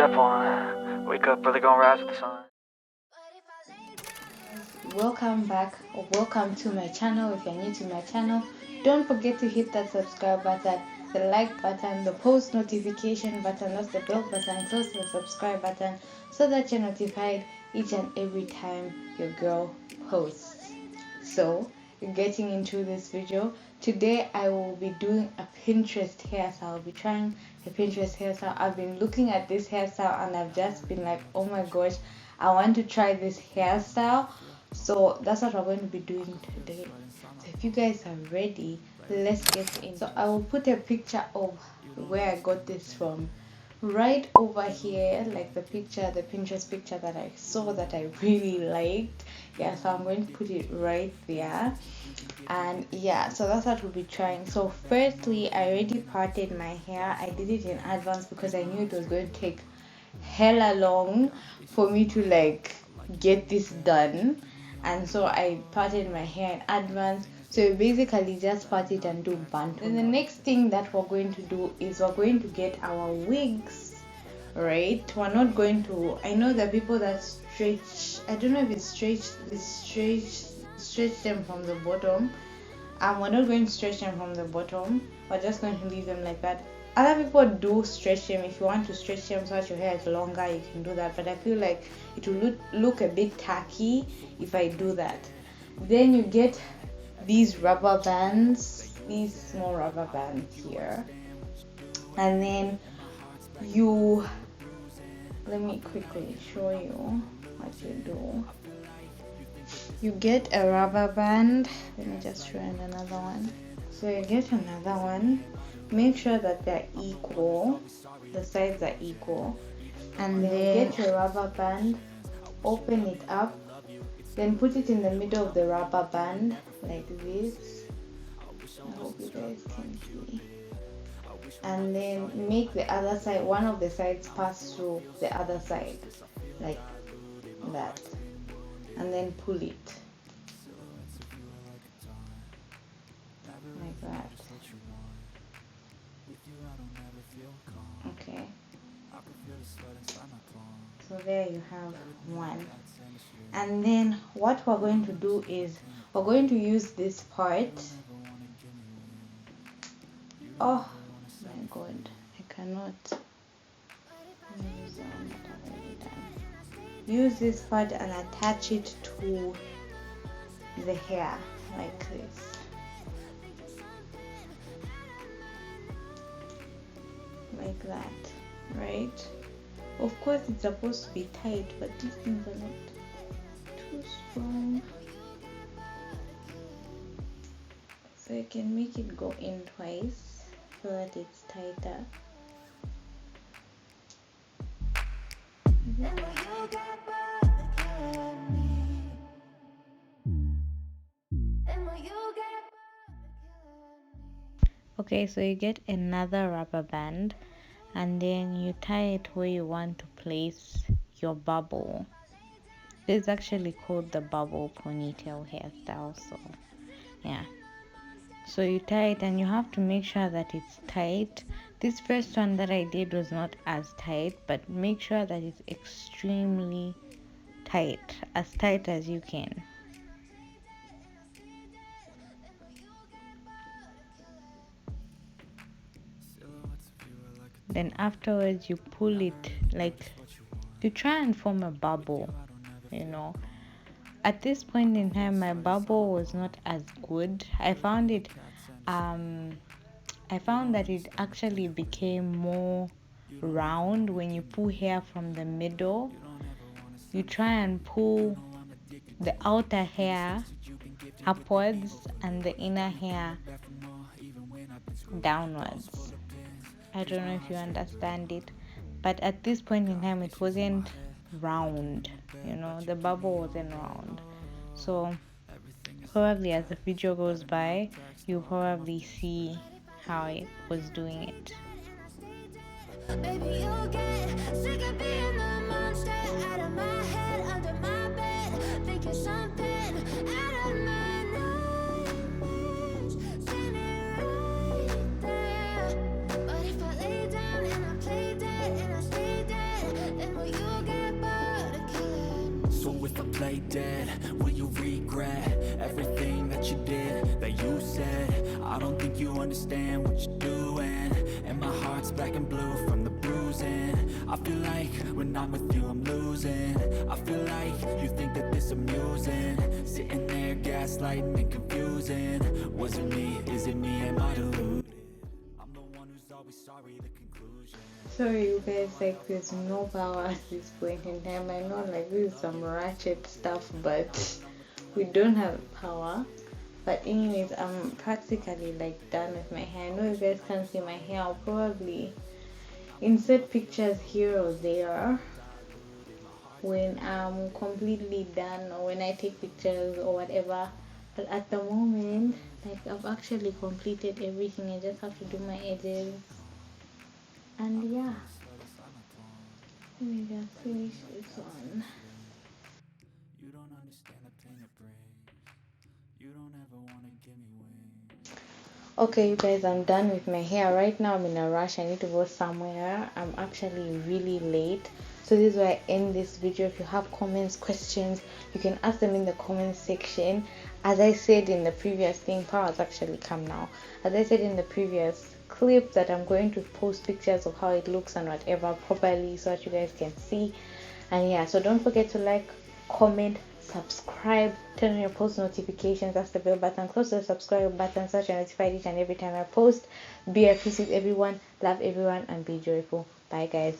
Step one, wake up, brother, gonna rise with the sun. Welcome back or welcome to my channel. If you're new to my channel, don't forget to hit that subscribe button, the like button, the post notification button, that's the bell button, close the subscribe button so that you're notified each and every time your girl posts. So getting into this video today, I will be doing a Pinterest hairstyle. I'll be trying a Pinterest hairstyle. I've been looking at this hairstyle and I've just been like, oh my gosh, I want to try this hairstyle. So that's what we're going to be doing today. So if you guys are ready, let's get in. So I will put a picture of where I got this from right over here, like the picture, the Pinterest picture that I saw that I really liked. Yeah, so I'm going to put it right there. And yeah, so that's what we'll be trying. So firstly, I already parted my hair. I did it in advance because I knew it was going to take hella long for me to like get this done, and so I parted my hair in advance. So basically just part it and do band. Then the next thing that we're going to do is we're going to get our wigs, right? We're not going to, I know the people that stretch, I don't know if it's stretch them from the bottom. We're not going to stretch them from the bottom. We're just going to leave them like that. Other people do stretch them. If you want to stretch them so that your hair is longer, you can do that. But I feel like it will look a bit tacky if I do that. Then you get these rubber bands, these small rubber bands here. And then you, let me quickly show you what you do. You get a rubber band. Let me just show you another one. So you get another one. Make sure that they're equal. The sides are equal. And then get your rubber band. Open it up. Then put it in the middle of the rubber band like this. I hope you guys can see. And then make the other side, one of the sides pass through the other side like that. And then pull it like that. Okay, so there you have one. And then what we're going to do is we're going to use this part. Oh my god, I cannot use the one that I've already done. Use this part and attach it to the hair like this. Like that, right? Of course it's supposed to be tight, but these things are not too strong. So you can make it go in twice so that it's tighter. Okay, so you get another rubber band and then you tie it where you want to place your bubble. This is actually called the bubble ponytail hairstyle. So yeah, so you tie it and you have to make sure that it's tight. This first one that I did was not as tight, but make sure that it's extremely tight, as tight as you can. Then afterwards you pull it, like you try and form a bubble, you know. At this point in time my bubble was not as good. I found that it actually became more round when you pull hair from the middle. You try and pull the outer hair upwards and the inner hair downwards. I don't know if you understand it, but at this point in time it wasn't round, you know, the bubble wasn't round. So probably as the video goes by you'll probably see how I was doing it. Baby, you'll get sick of being the monster out of my head, under my bed, thinking something out of my nightmares, standing right there. But if I lay down and I play dead and I stay dead, play dead? Will you regret everything that you did, that you said? I don't think you understand what you're doing, and my heart's black and blue from the bruising. I feel like when I'm with you I'm losing. I feel like you think that this amusing, sitting there gaslighting and confusing. Was it me? Is it me? Am I deluded? I'm the one who's always sorry, the conclusion. Sorry you guys, like there's no power at this point in time. I know like this is some ratchet stuff, but we don't have power. But anyways, I'm practically like done with my hair. I know you guys can't see my hair. I'll probably insert pictures here or there when I'm completely done, or when I take pictures or whatever. But at the moment, like I've actually completed everything. I just have to do my edges, and yeah, let me just finish this one. You don't understand the pain it brings. You don't ever want to give me wings. Okay you guys, I'm done with my hair. Right now I'm in a rush. I need to go somewhere. I'm actually really late, so this is where I end this video. If you have comments, questions, you can ask them in the comment section. As I said in the previous thing, power's actually come now. As I said in the previous clip, that I'm going to post pictures of how it looks and whatever properly, so that you guys can see. And yeah, so don't forget to like, comment, subscribe, turn on your post notifications. That's the bell button. Close to the subscribe button so that you're notified each and every time I post. Be at peace with everyone, love everyone, and be joyful. Bye guys.